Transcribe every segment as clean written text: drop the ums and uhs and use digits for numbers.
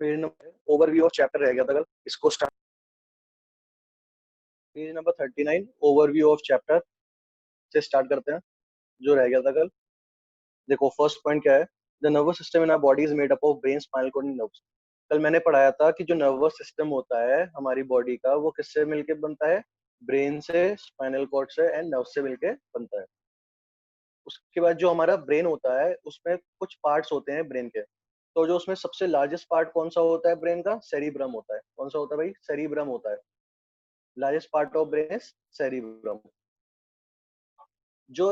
Page number overview of chapter रह गया था कल, इसको start. Page number 39 overview of chapter से स्टार्ट करते हैं, जो रह गया था कल। देखो फर्स्ट पॉइंट क्या है, the nervous system in our body is made up of brain, spinal cord and nerves. कल मैंने पढ़ाया था कि जो नर्वस सिस्टम होता है हमारी बॉडी का, वो किससे मिलके बनता है? ब्रेन से, स्पाइनल कॉर्ड से एंड नर्व से मिलके बनता है। उसके बाद जो हमारा ब्रेन होता है उसमें कुछ पार्ट्स होते हैं ब्रेन के। तो जो उसमें सबसे लार्जेस्ट पार्ट कौन सा होता है ब्रेन का? सेरिब्रम होता है। कौन सा होता है भाई? सेरिब्रम होता है। Largest part of brain is cerebrum. जो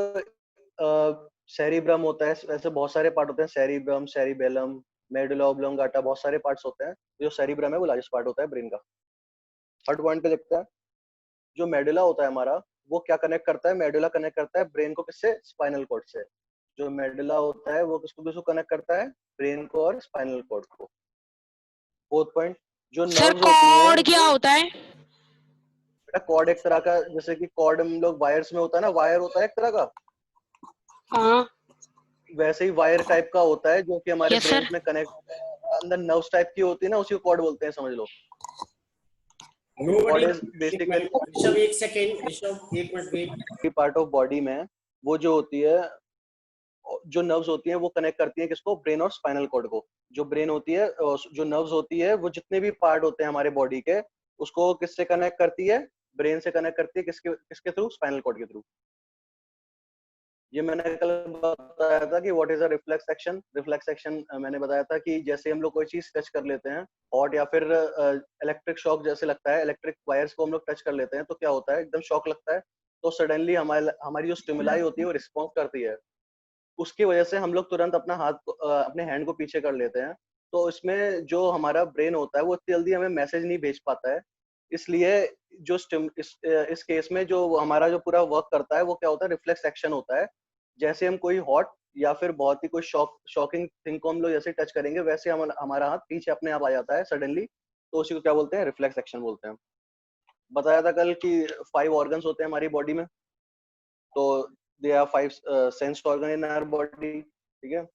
सेरिब्रम होता है, वैसे बहुत सारे पार्ट होते हैं, सेरिब्रम, सेरिबेलम, मेडुला ऑब्लोंगाटा, बहुत सारे पार्ट्स होते हैं। जो सेरिब्रम है वो लार्जेस्ट पार्ट होता है ब्रेन का। थर्ड पॉइंट पे देखते हैं, जो मेडुला होता है हमारा, वो क्या कनेक्ट करता है? मेडुला कनेक्ट करता है ब्रेन को किससे? स्पाइनल कॉर्ड से। जो मेडुला होता है वो किसको कनेक्ट करता है? ब्रेन को और स्पाइनल कॉर्ड को। फोर्थ पॉइंट, जो सर नर्व्स होती हैं कॉर्ड क्या वो, होता है? बेटा कॉर्ड एक तरह का, जैसे कि कॉर्ड हम लोग वायर्स में होता है ना, वायर होता है एक तरह का, हाँ वैसे ही वायर टाइप का होता है जो कि हमारे यस ब्रेन सर। में कनेक्ट होता है। अंदर नर्व्स टाइप की होती है ना, उसी को कॉर्ड बोलते हैं, समझ लो। Nobody, कॉर्ड इज एक मिनट बेसिकली ऋषभ, एक सेकेंड ऋषभ, एक minute wait. Part of body में, वो जो होती है, जो नर्व्स होती हैं वो कनेक्ट करती हैं किसको? ब्रेन और स्पाइनल कॉर्ड को। जो ब्रेन होती है, जो नर्व्स होती है, वो जितने भी पार्ट होते हैं हमारे बॉडी के, उसको किससे कनेक्ट करती है? ब्रेन से कनेक्ट करती है। किसके किसके थ्रू? स्पाइनल कॉर्ड के थ्रू। ये मैंने कल बताया था कि what is a reflex action. Reflex action मैंने बताया था कि जैसे हम लोग कोई चीज टच कर लेते हैं, हॉट या फिर इलेक्ट्रिक शॉक जैसे लगता है, इलेक्ट्रिक वायर्स को हम लोग टच कर लेते हैं तो क्या होता है? एकदम शॉक लगता है। तो सडनली हमारी जो स्टिमुलाई होती है वो रिस्पॉन्स करती है। उसकी वजह से हम लोग तुरंत अपना हाथ अपने हैंड को पीछे कर लेते हैं। तो इसमें जो हमारा ब्रेन होता है वो इतनी जल्दी हमें मैसेज नहीं भेज पाता है। इसलिए जो इस केस में जो हमारा जो पूरा वर्क करता है वो क्या होता है? रिफ्लेक्स एक्शन होता है। जैसे हम कोई हॉट या फिर बहुत ही कोई शॉकिंग थिंग को हम लोग जैसे टच करेंगे, वैसे हमारा हाथ पीछे अपने आप आ जाता है सडनली। तो उसी को क्या बोलते हैं? रिफ्लेक्स एक्शन बोलते हैं। बताया था कल कि 5 ऑर्गन्स होते हैं हमारी बॉडी में। तो they are 5 sense organ in our body, ठीक है।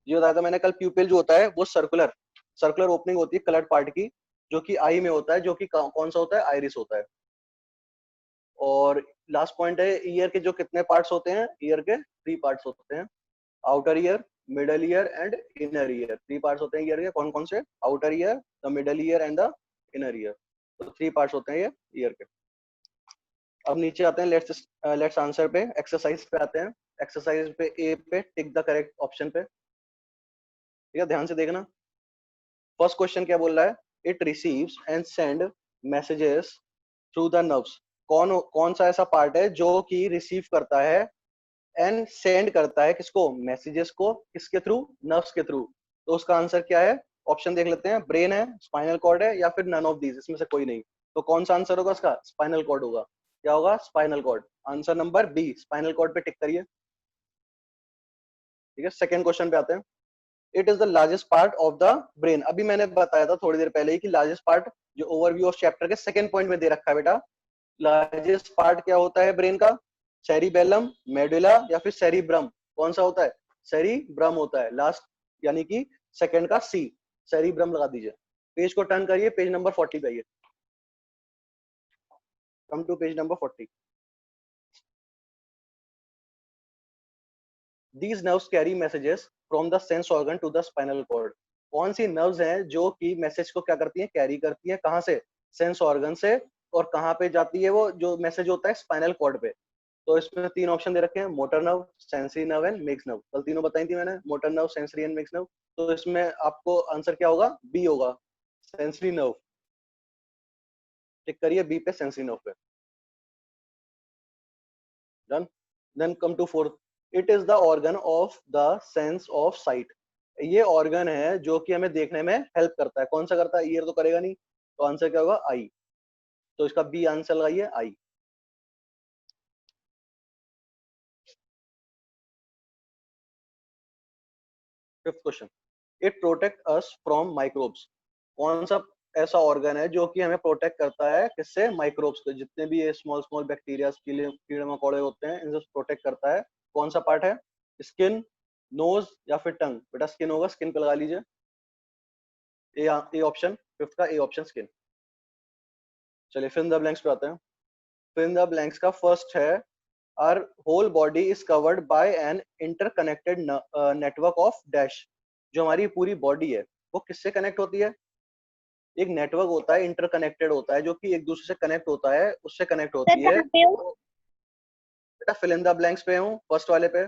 ये बताया था मैंने कल, प्यूपिल जो होता है वो सर्कुलर सर्कुलर ओपनिंग होती है कलर्ड पार्ट की, जो कि आई में होता है, जो कि कौन सा होता है? आइरिस होता है। और लास्ट पॉइंट है, ईयर के जो कितने पार्ट्स होते हैं? ईयर के 3 पार्ट्स होते हैं, outer ear, middle ear and inner ear. 3 parts होते हैं ईयर के। कौन कौन से? Outer ear, the middle ear and the inner ear. तो 3 पार्ट्स होते हैं ये ईयर के। अब नीचे आते हैं, लेट्स आंसर पे, एक्सरसाइज पे आते हैं। एक्सरसाइज पे ए पे टिक द करेक्ट ऑप्शन पे, ठीक है, ध्यान से देखना। फर्स्ट क्वेश्चन क्या बोल रहा है? It receives and send messages through the nerves. कौन सा ऐसा पार्ट है जो कि रिसीव करता है एंड सेंड करता है किसको? मैसेजेस को। किसके थ्रू? नर्व्स के थ्रू। तो उसका आंसर क्या है? ऑप्शन देख लेते हैं, ब्रेन है, स्पाइनल कॉर्ड है, या फिर नन ऑफ दीज, इसमें से कोई नहीं। तो कौन सा आंसर होगा इसका? स्पाइनल कॉर्ड होगा। क्या होगा? Spinal cord. Answer number B, spinal cord पे टिक करिए, ठीक है। सेकंड क्वेश्चन पे आते हैं। It is the largest part of the brain. अभी मैंने बताया था थोड़ी देर पहले ही कि लार्जेस्ट पार्ट, जो ओवरव्यू ऑफ चैप्टर के सेकंड पॉइंट में दे रखा है बेटा, लार्जेस्ट पार्ट क्या होता है ब्रेन का? सेरिबेलम, मेडुला या फिर सेरिब्रम? कौन सा होता है? सेरिब्रम होता है लास्ट, यानी कि सेकंड का सी, सेरिब्रम लगा दीजिए। पेज को टर्न करिए, पेज नंबर 40 पे आइए। Come to page number 40। These nerves carry messages from the sense organ to the spinal cord. कौन सी नर्व्स हैं जो कि मैसेज को क्या करती हैं? कैरी करती हैं। कहां से? सेंस ऑर्गन से। और कहां पे जाती है वो जो मैसेज होता है? स्पाइनल कॉर्ड पे। तो इसमें 3 ऑप्शन दे रखे हैं, motor nerve, sensory nerve and mix nerve. कल तीनों बताई थी मैंने, motor nerve, sensory and mix nerve. तो इसमें आपको आंसर क्या होगा? बी होगा, सेंसरी नर्व। टिक करिए बी पे, सेंसरी नर्व पे। Done. Then come to fourth. It is the organ of the sense of sight. ये ऑर्गन है जो कि हमें देखने में हेल्प करता है। कौन सा करता है? ईयर तो करेगा नहीं। तो आंसर क्या होगा? आई। तो इसका बी आंसर लगाइए, आई। Fifth question, it protect us from microbes. कौन सा ऐसा ऑर्गन है जो कि हमें प्रोटेक्ट करता है? किससे? माइक्रोब्स को। जितने भी ये स्मॉल स्मॉल बैक्टीरिया, कीड़े मकोड़े होते हैं, इनसे प्रोटेक्ट करता है। कौन सा पार्ट है? स्किन, नोज या फिर टंग? बेटा स्किन होगा, स्किन पे लगा लीजिए। ए ऑप्शन, फिफ्थ का ए ऑप्शन स्किन। चलिए फिल इन द ब्लैंक्स पे आते हैं। फिल इन द ब्लैंक्स का फर्स्ट है, our whole body is covered by an interconnected network of dash. जो हमारी पूरी बॉडी है वो किससे कनेक्ट होती है? एक नेटवर्क होता है, इंटरकनेक्टेड होता है, जो कि एक दूसरे से कनेक्ट होता है, उससे कनेक्ट होती है। तो बेटा फिल इन द ब्लैंक्स पे हूँ, फर्स्ट वाले पे।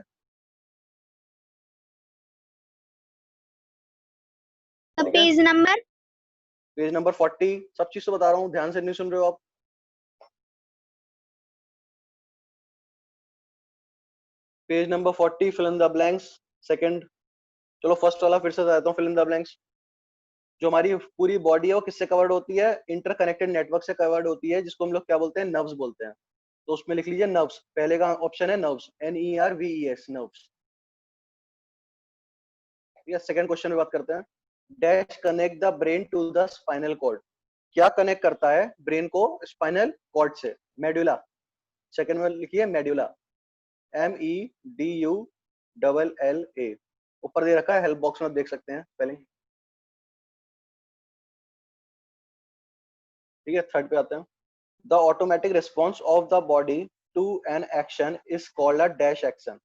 Page number page number 40। सब चीज तो बता रहा हूँ, ध्यान से नहीं सुन रहे हो आप। Page number 40, fill in the blanks, second. चलो फर्स्ट वाला फिर से बताता हूँ, फिल इन द ब्लैंक्स। जो हमारी पूरी बॉडी है वो किससे कवर्ड होती है? इंटरकनेक्टेड नेटवर्क से कवर्ड होती है, जिसको हम लोग क्या बोलते हैं? नर्व्स बोलते हैं। तो उसमें लिख लीजिए नर्व्स, पहले का ऑप्शन है नर्व्स, NERVES, नर्व्स। ठीक है, सेकंड क्वेश्चन में बात करते हैं। Dash connect the brain to the spinal cord. क्या कनेक्ट करता है ब्रेन को स्पाइनल कॉर्ड से? मेडुला। सेकंड में लिखिए मेडुला, MEDULLA। ऊपर दे रखा है, हेल्प बॉक्स में देख सकते हैं पहले। ठीक है, थर्ड पे आते हैं। The automatic response of the body to an action is called a dash action.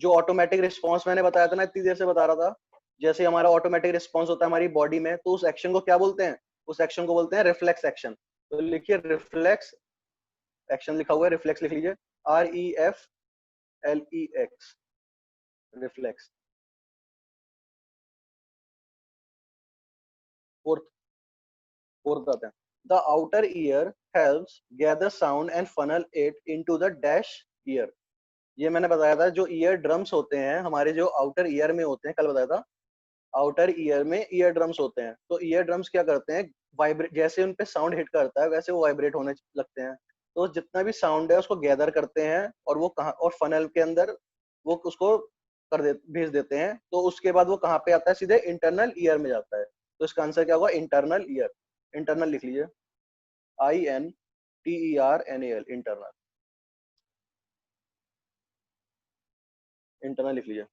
जो ऑटोमेटिक रिस्पॉन्स मैंने बताया था ना, इतनी देर से बता रहा था, जैसे हमारा ऑटोमेटिक रिस्पॉन्स होता है हमारी बॉडी में, तो उस एक्शन को क्या बोलते हैं? उस एक्शन को बोलते हैं रिफ्लेक्स एक्शन। तो लिखिए रिफ्लेक्स एक्शन, लिखा हुआ है रिफ्लेक्स, लिख लीजिए REFLEX, रिफ्लेक्स। फोर्थ, फोर्थ आते हैं। The outer ear helps gather sound and funnel it into the dash year. ये मैंने बताया था, जो ईयर ड्रम्स होते हैं हमारे, जो आउटर ईयर में होते हैं, कल बताया था, आउटर ईयर में ईयर ड्रम्स होते हैं। तो ईयर ड्रम्स क्या करते हैं? वाइब्रेट, जैसे उन पे साउंड हिट करता है वैसे वो वाइब्रेट होने लगते हैं। तो जितना भी साउंड है उसको गैदर करते हैं, और वो कहाँ, और फनल के अंदर वो उसको भेज देते हैं। तो उसके बाद वो कहाँ पे आता है? सीधे इंटरनल ईयर में जाता है। तो इसका आंसर क्या होगा? Internal ear. इंटरनल लिख लीजिए, INTERNAL, इंटरनल। इंटरनल लिख लीजिए।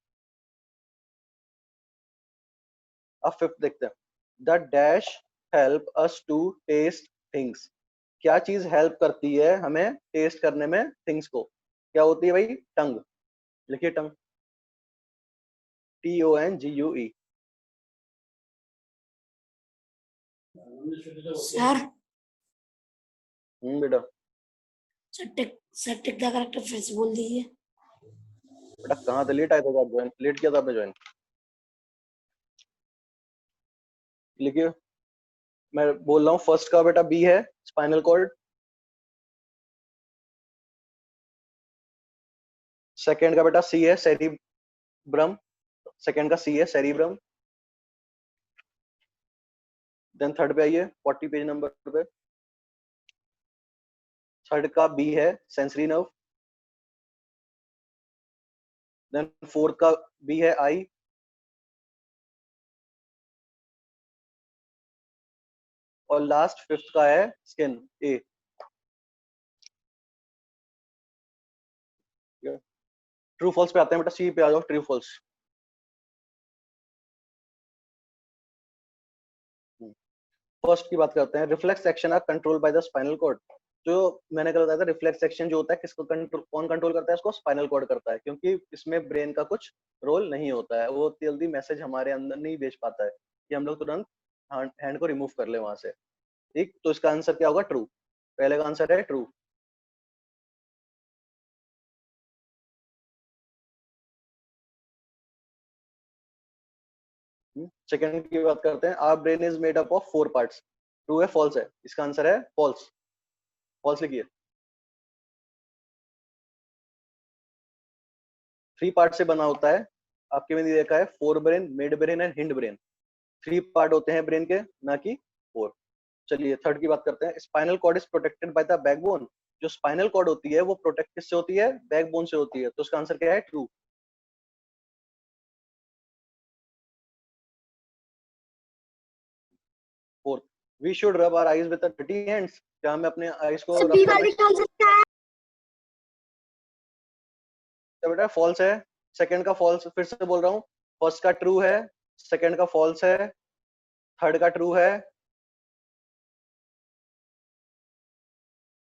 अब फिफ्थ देखते हैं। The dash help us to test things. क्या चीज हेल्प करती है हमें टेस्ट करने में थिंग्स को? क्या होती है भाई? टंग। लिखिए टंग, TONGUE। सर बेटा, सर टिक द करेक्टर फिर से बोल दीजिए। बेटा कहाँ था? लेट आया था आप? ज्वाइन लेट किया था आपने ज्वाइन? लिखिए, मैं बोल रहा हूँ फर्स्ट का बेटा बी है, स्पाइनल कॉर्ड। सेकंड का बेटा सी है, सेरिब्रम। सेकंड का सी है, सेरिब्रम। देन थर्ड पे आइए, 40 पेज नंबर पे। थर्ड का बी है, सेंसरी नर्व। देन फोर्थ का बी है, आई। और लास्ट फिफ्थ का है स्किन, ए। ट्रू फॉल्स पे आते हैं बेटा, सी पे आ जाओ, ट्रू फॉल्स। फर्स्ट की बात करते हैं। Reflex action are control by the spinal cord. जो मैंने कल बताया था, रिफ्लेक्स एक्शन जो होता है किसको कंट्रोल, कौन कंट्रोल करता है इसको? स्पाइनल कॉर्ड करता है, क्योंकि इसमें ब्रेन का कुछ रोल नहीं होता है। वो जल्दी मैसेज हमारे अंदर नहीं भेज पाता है कि हम लोग तुरंत हैंड को रिमूव कर ले वहां से। ठीक, तो इसका आंसर क्या होगा? ट्रू। पहले का आंसर है ट्रू। सेकंड की बात करते हैं। Our brain is made up of 4 parts. True है, फॉल्स है? इसका आंसर है फॉल्स। फॉल्स लिखिए। 3 पार्ट से बना होता है। आपके में देखा है, fore brain, mid brain and hind brain. 3 part होते हैं ब्रेन के, ना कि 4। चलिए थर्ड की बात करते हैं। Spinal cord is protected by the backbone. जो स्पाइनल कॉर्ड होती है वो प्रोटेक्ट किससे होती है? बैकबोन से होती है। तो उसका आंसर क्या है? True. Fourth, we should rub our eyes with dirty hands. क्या हमें अपने आईज को रब करना चाहिए? बेटा फॉल्स है। सेकंड का फॉल्स, फिर से बोल रहा हूँ, फर्स्ट का ट्रू है, सेकंड का फॉल्स है, थर्ड का ट्रू है।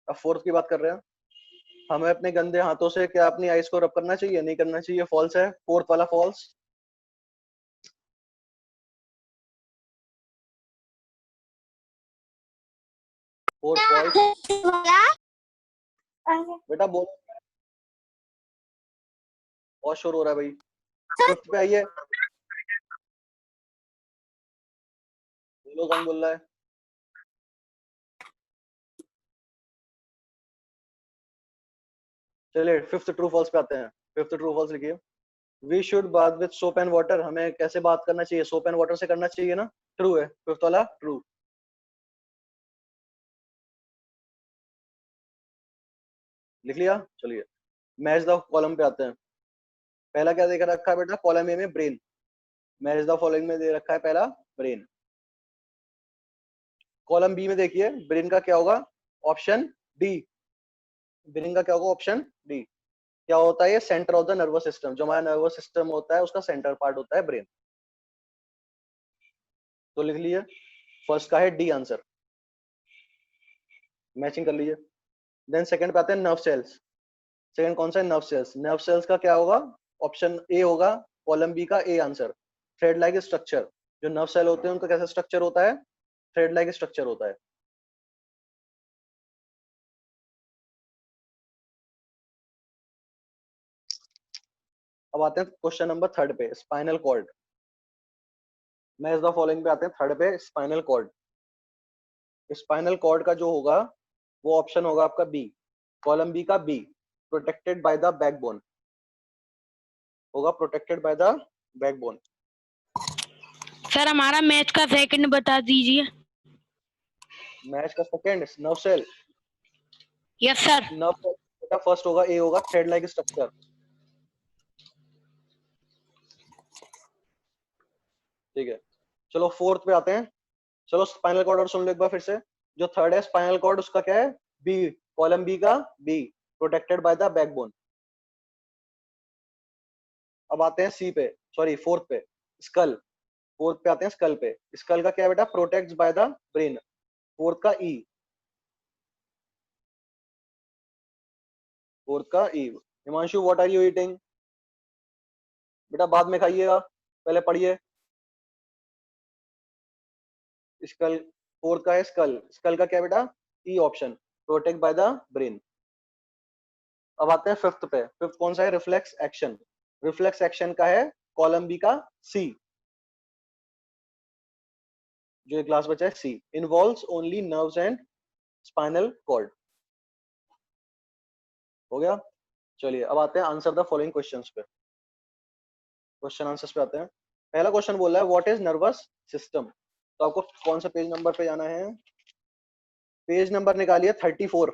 अब फोर्थ की बात कर रहे हैं। हमें अपने गंदे हाथों से क्या अपनी आइस को रब करना चाहिए? नहीं करना चाहिए, फॉल्स है। फोर्थ वाला फॉल्स। Fourth false. बेटा बोलो, बहुत शोर हो रहा है भाई। फिफ्थ पे आइए, बोलो कौन बोल रहा है। चलिए फिफ्थ ट्रू फॉल्स पे आते हैं। फिफ्थ ट्रू फॉल्स लिखिए। We should bath with soap and water. हमें कैसे बात करना चाहिए? सोप एंड वाटर से करना चाहिए ना। ट्रू है फिफ्थ वाला, ट्रू। लिख लिया। चलिए मैच द कॉलम पे आते हैं। पहला क्या देख रखा है बेटा? कॉलम ए में ब्रेन। मैच द फॉलोइंग में दे रखा है पहला ब्रेन। कॉलम बी में देखिए ब्रेन का क्या होगा? Option D. ब्रेन का क्या होगा? Option D. क्या होता है? ये centre of the nervous system. जो हमारा नर्वस सिस्टम होता है उसका सेंटर पार्ट होता है ब्रेन। तो लिख लीजिए फर्स्ट का है डी आंसर। मैचिंग कर लीजिए। देन सेकंड पे आते हैं नर्व सेल्स। सेकंड कौन सा है? Nerve cells. नर्व सेल्स का क्या होगा? ऑप्शन ए होगा। कॉलम बी का A answer. Thread like structure. जो नर्व सेल होते हैं उनका कैसा स्ट्रक्चर होता है? थ्रेड लाइक स्ट्रक्चर होता है। अब आते हैं क्वेश्चन नंबर थर्ड पे, spinal cord. Match the following पे आते हैं थर्ड पे, स्पाइनल कॉर्ड। स्पाइनल कॉर्ड का जो होगा वो ऑप्शन होगा आपका बी। कॉलम बी का B, protected by the backbone होगा। Protected by the backbone. Sir हमारा मैच का सेकंड बता दीजिए। मैच का second nerve cell. Yes sir. Nerve का फर्स्ट होगा, ए होगा, थ्रेड लाइक स्ट्रक्चर। ठीक है, चलो फोर्थ पे आते हैं। चलो स्पाइनल कॉर्ड और सुन लो एक बार फिर से। जो थर्ड है स्पाइनल कॉर्ड, उसका क्या है? बी। कॉलम बी का B, protected by the backbone. अब आते हैं सी पे, सॉरी फोर्थ पे, स्कल। फोर्थ पे आते हैं स्कल पे। स्कल का क्या है बेटा? Protects by the brain. Fourth का ई। फोर्थ का e. Himanshu what are you eating? बेटा बाद में खाइएगा, पहले पढ़िए। स्कल, फोर्थ का है स्कल। स्कल का क्या है बेटा? E option, protect bye the brain. अब आते हैं फिफ्थ पे। फिफ्थ कौन सा है? Reflex action. रिफ्लेक्स एक्शन का है कॉलम बी का सी। जो एक क्लास बचा है c, involves only nerves and spinal cord. हो गया। चलिए अब आते हैं आंसर द फॉलोइंग क्वेश्चंस पे। क्वेश्चन आंसर्स पे आते हैं। पहला क्वेश्चन बोल रहा है व्हाट इज नर्वस सिस्टम। तो आपको कौन सा पेज नंबर पे जाना है? पेज नंबर निकालिए 34।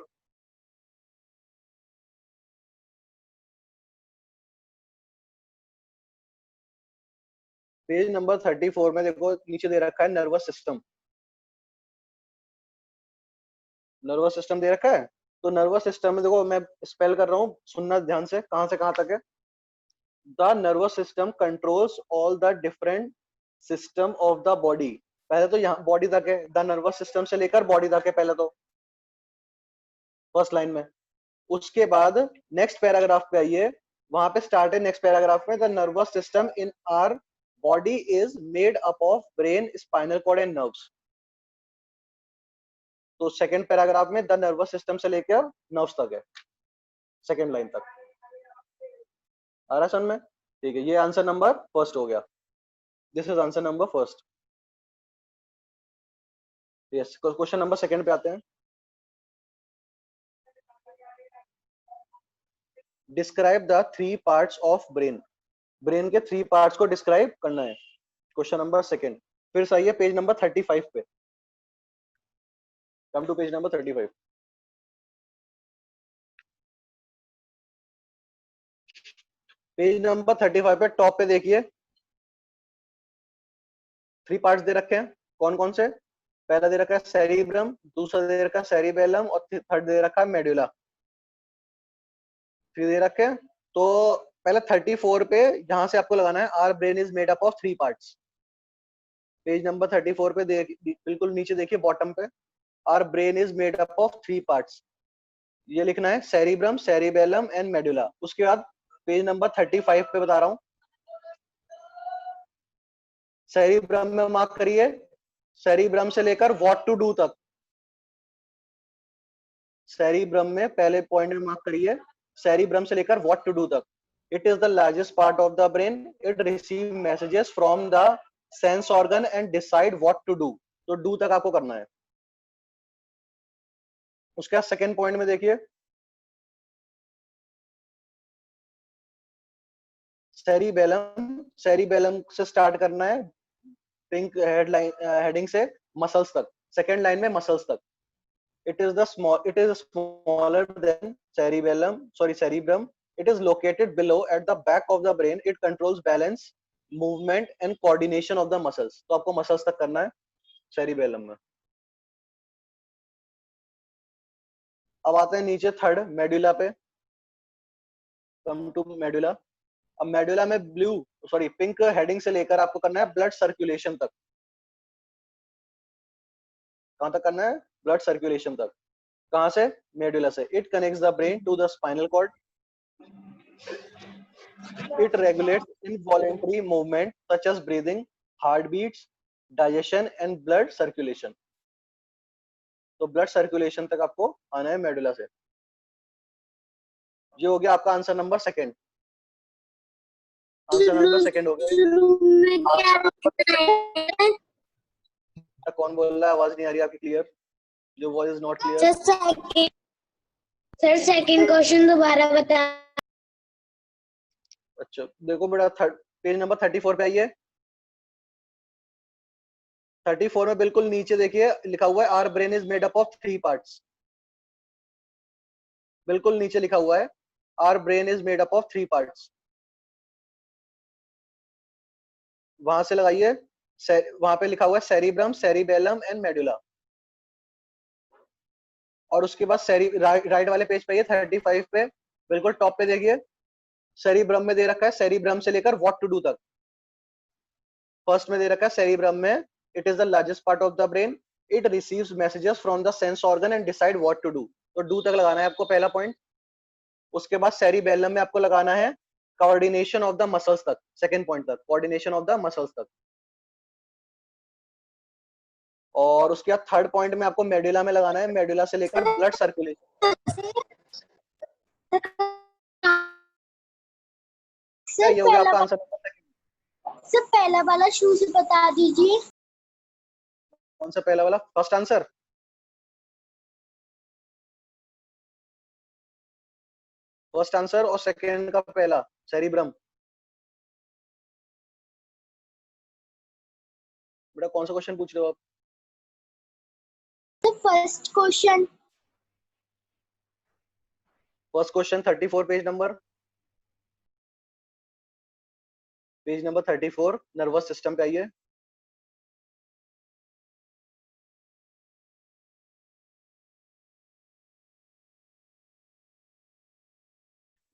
पेज नंबर 34 में देखो नीचे दे रखा है नर्वस सिस्टम। नर्वस सिस्टम दे रखा है। तो नर्वस सिस्टम में देखो मैं स्पेल कर रहा हूँ, सुनना ध्यान से, कहां से कहां तक है। The nervous system controls all the different system of the body. पहले तो यहाँ बॉडी तक है, द नर्वस सिस्टम से लेकर बॉडी तक है पहले तो, फर्स्ट लाइन में। उसके बाद नेक्स्ट पैराग्राफ पे आइए, वहां पे स्टार्ट है नेक्स्ट पैराग्राफ में, the nervous system in our body is made up of brain, spinal cord and nerves. तो सेकंड पैराग्राफ में द नर्वस सिस्टम से लेकर नर्व्स तक है, सेकंड लाइन तक। आ रहा समझ में? ठीक है, ये आंसर नंबर फर्स्ट हो गया। This is answer number first. Yes, question number second पे आते हैं। Describe the three parts of brain. Brain के थ्री पार्ट्स को डिस्क्राइब करना है। Question number second. फिर सही है पेज नंबर 35 पे। Come to page number 35। Page number 35 पे टॉप पे देखिए, थ्री पार्ट्स दे रखे हैं। कौन कौन से? पहला दे रखा है सेरिब्रम, दूसरा दे रखा है सेरिबेलम, और थर्ड दे रखा है मेडुला। थ्री दे रखे हैं। तो पहले 34 पे यहां से आपको लगाना है our brain is made up of three parts. Page number 34 पे बिल्कुल नीचे देखिए बॉटम पे, our brain is made up of 3 parts, ये लिखना है सेरिब्रम, सेरिबेलम एंड मेडुला। उसके बाद पेज नंबर 35 पे बता रहा हूँ, सेरिब्रम में मार्क करिए, सेरिब्रम से लेकर व्हाट टू डू तक। सेरिब्रम में पहले पॉइंट में मार्क करिए, सेरिब्रम से लेकर व्हाट टू डू तक। It is the largest part of the brain, it receive messages from the sense organ and decide what to do. तो डू तक आपको करना है। उसके बाद सेकेंड पॉइंट में देखिए, सेरिबेलम, सेरिबेलम से स्टार्ट करना है, पिंक हेडिंग से मसल्स तक, सेकेंड लाइन में मसल्स तक। it is smaller than cerebrum. It is located below at the back of the brain. It controls balance, movement and coordination of the muscles. तो आपको muscles तक करना है cerebellum में। अब आते हैं नीचे थर्ड मेडुला पे, कम टू मेडुला। अब मेडुला में पिंक हेडिंग से लेकर आपको करना है ब्लड सर्कुलेशन तक। कहां तक करना है? ब्लड सर्कुलेशन तक। कहां से? मेडुला से। It connects the brain to the spinal cord, it regulates involuntary movement such as breathing, heart beats, digestion and blood circulation. तो ब्लड सर्कुलेशन तक आपको आना है मेडुला से। ये हो गया आपका answer number second. Answer number second हो गया। कौन बोल रहा है? आवाज नहीं आ रही आपकी क्लियर, जो voice is not clear. Sir second question दोबारा बता। अच्छा देखो बेटा, पेज नंबर 34 पे आइए। 34 में बिल्कुल नीचे देखिए लिखा हुआ है our brain is made up of 3 parts. बिल्कुल नीचे लिखा हुआ है our brain is made up of 3 parts. वहां से लगाइए, वहां पे लिखा हुआ है सेरिब्रम, सेरिबेलम एंड मेडुला। और उसके बाद राइट वाले पेज पे 35 पे बिल्कुल टॉप पे देखिए, सेरिब्रम में दे रखा है सेरिब्रम से लेकर व्हाट टू डू तक। फर्स्ट में दे रखा है सेरिब्रम में it is the largest part of the brain, it receives messages from the sense organ and decide what to do. तो डू तक लगाना है आपको पहला पॉइंट। उसके बाद सेरिबेलम में आपको लगाना है कोऑर्डिनेशन ऑफ द मसल्स तक, सेकंड पॉइंट तक, कोऑर्डिनेशन ऑफ द मसल्स तक। और उसके बाद थर्ड पॉइंट में आपको मेडुला में लगाना है, मेडुला से लेकर ब्लड सर्कुलेशन। क्या ये हो गया आपका आंसर? सर पहला वाला शू से बता दीजिए। कौन सा पहला वाला? First answer. फर्स्ट आंसर और सेकंड का पहला सेरिब्रम। बेटा कौन सा क्वेश्चन पूछ रहे हो आप? First question. First question 34 page number 34 nervous system पे आइए।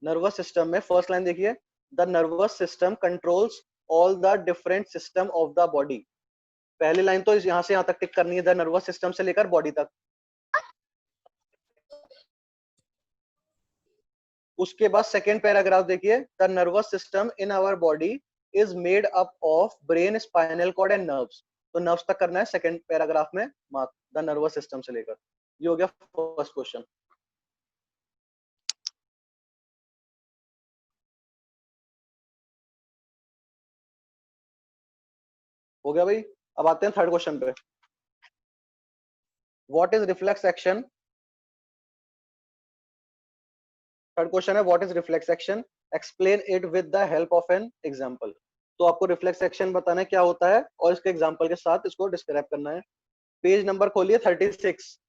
नर्वस सिस्टम में फर्स्ट लाइन देखिए, the nervous system controls all the different system of the body. पहली लाइन तो यहां से यहां तक टिक करनी है, द नर्वस सिस्टम से लेकर बॉडी तक। उसके बाद सेकेंड पैराग्राफ देखिए, the nervous system in our body is made up of brain, spinal cord and nerves. तो नर्व्स तक करना है सेकेंड पैराग्राफ में मार्क, द नर्वस सिस्टम से लेकर। ये हो गया फर्स्ट क्वेश्चन। हो गया भाई। अब आते हैं थर्ड क्वेश्चन पे। What is reflex action? Third question है what is reflex action, explain it with the help of an example. तो आपको रिफ्लेक्स एक्शन बताना है क्या होता है और इसके एग्जांपल के साथ इसको डिस्क्राइब करना है। पेज नंबर खोलिए 36,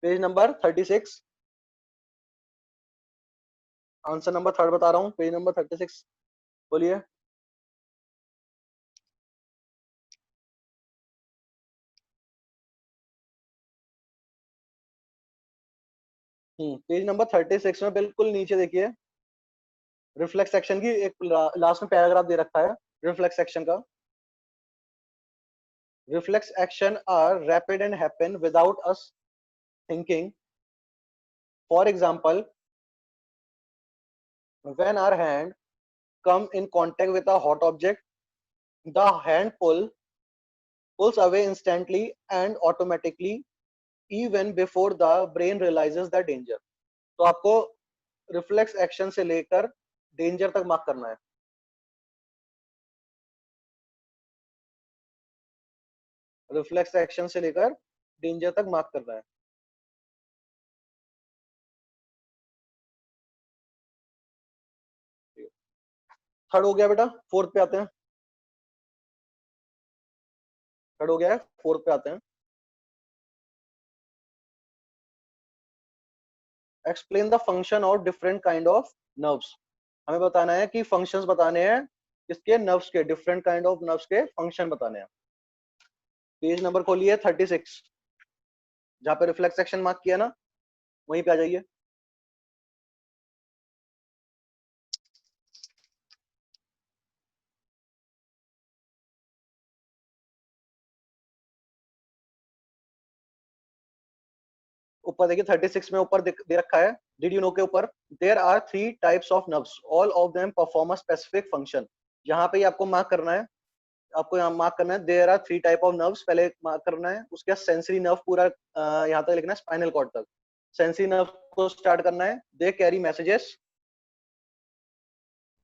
page number 36, answer number third बता रहा हूँ, पेज नंबर 36 बोलिए। पेज नंबर 36 में बिल्कुल नीचे देखिए, रिफ्लेक्स एक्शन की एक लास्ट में पैराग्राफ दे रखा है, रिफ्लेक्स एक्शन का? Reflex action are rapid and happen without us thinking. For example, when our hand come in contact with a hot object, the hand pulls away instantly and automatically even before the brain realizes the danger. तो आपको reflex action से लेकर danger तक mark करना है. Reflex action से लेकर danger तक मार्क करना है. थर्ड हो गया बेटा, फोर्थ पे आते हैं. थर्ड हो गया है, फोर्थ पे आते हैं. Explain the function of different kind of nerves. हमें बताना है कि फंक्शंस बताने हैं किसके, नर्व्स के. डिफरेंट काइंड ऑफ नर्व्स के फंक्शन बताने हैं. पेज नंबर खोलिए 36, जहां पे रिफ्लेक्स एक्शन मार्क किया ना, वहीं पे आ जाइए. ऊपर देखिए 36 में ऊपर दे रखा है, डिड यू नो के ऊपर, there are 3 types of nerves, all of them perform a specific function. यहाँ पे आपको मार्क करना है, आपको यहाँ मार्क करना है, there are 3 type of nerves पहले मार्क करना है. उसके बाद सेंसरी नर्व पूरा यहाँ तक लिखना है, स्पाइनल कॉर्ड तक. सेंसरी नर्व को स्टार्ट करना है, they carry messages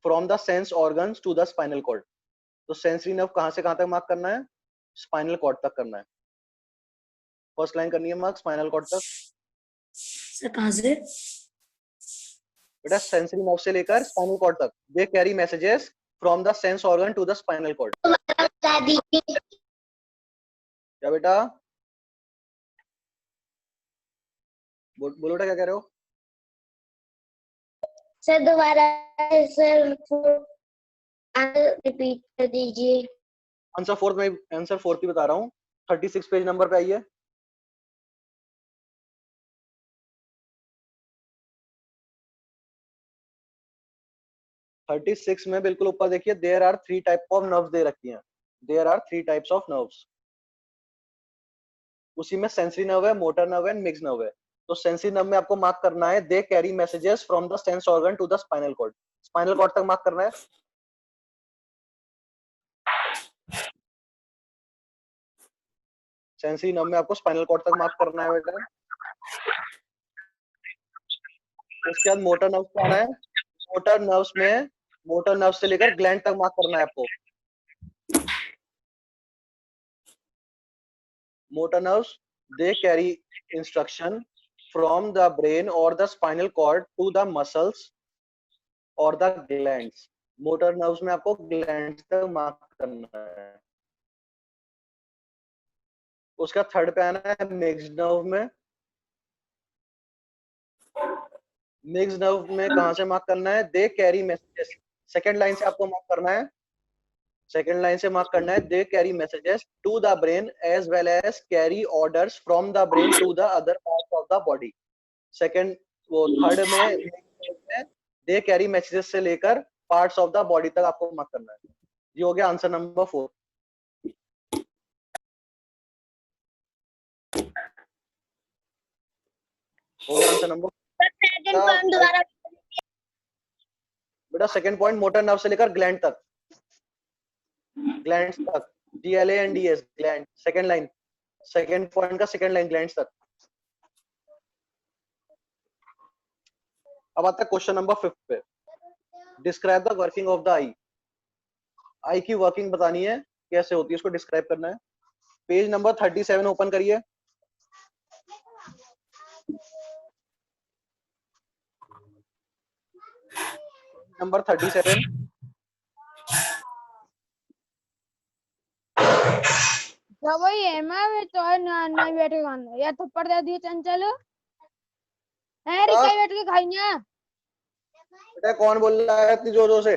from the sense organs to the spinal cord. तो सेंसरी नर्व कहां से कहां तक मार्क करना है, स्पाइनल कॉर्ड तक करना है. फर्स्ट लाइन करनी है मार्क स्पाइनल कॉर्ड तक. सर कहाँ से? बेटा सेंसरी नर्व से लेकर स्पाइनल कॉर्ड तक, they carry messages from the sense organ to the spinal cord. क्या बेटा? बोलो बेटा, क्या कह रहे हो? सर दोबारा सर रिपीट कर दीजिए. आंसर फोर्थ में, आंसर फोर्थ ही बता रहा हूँ. 36 पेज नंबर पे आइए. थर्टी सिक्स में बिल्कुल ऊपर देखिए, there are 3 type of nerves दे रखी हैं. There are 3 types of nerves. उसी में सेंसरी नर्व है, मोटर नर्व है, मिक्स नर्व है. तो सेंसरी नर्व में आपको मार्क करना है, they carry messages from the sense organ to the spinal cord. Spinal cord तक मार्क करना है. सेंसरी नर्व में आपको स्पाइनल कॉर्ड तक मार्क करना है बेटा. उसके बाद मोटर नर्व पे आना है. मोटर नर्व्स में, मोटर नर्व से लेकर ग्लैंड तक मार्क करना है आपको. Motor nerves, they carry instruction from the brain or the spinal cord to the muscles or the glands. Motor nerves में आपको ग्लैंड तक मार्क करना है. उसका थर्ड पे आना है मिक्स्ड नर्व में. मिक्स्ड नर्व में कहां से मार्क करना है, they carry messages. Second line से आपको मार्क करना है, सेकेंड लाइन से मार्क करना है, they carry messages to the brain as well as carry orders from the brain to the other parts of the body. Second, वो third में they carry messages से लेकर पार्ट्स ऑफ द बॉडी तक आपको mark करना है. ये हो गया आंसर नंबर 4. हो गया आंसर नंबर. बेटा सेकेंड पॉइंट, मोटर नर्व से लेकर ग्लैंड तक, ग्लैंड्स तक, GLANDS, gland. Second line, second point का सेकंड लाइन, ग्लैंड्स तक. अब आता है क्वेश्चन नंबर 5 पे. Describe the working of the eye. Eye की वर्किंग बतानी है, कैसे होती है, इसको डिस्क्राइब करना है. पेज नंबर 37 ओपन करिए. नंबर 37. वही है, मैं तो नहीं बैठे खाना या थप्पड़ दे दिए चंचल है. रिकाई बैठ के खाइया. बेटा कौन बोल रहा है इतनी जोर जोर से?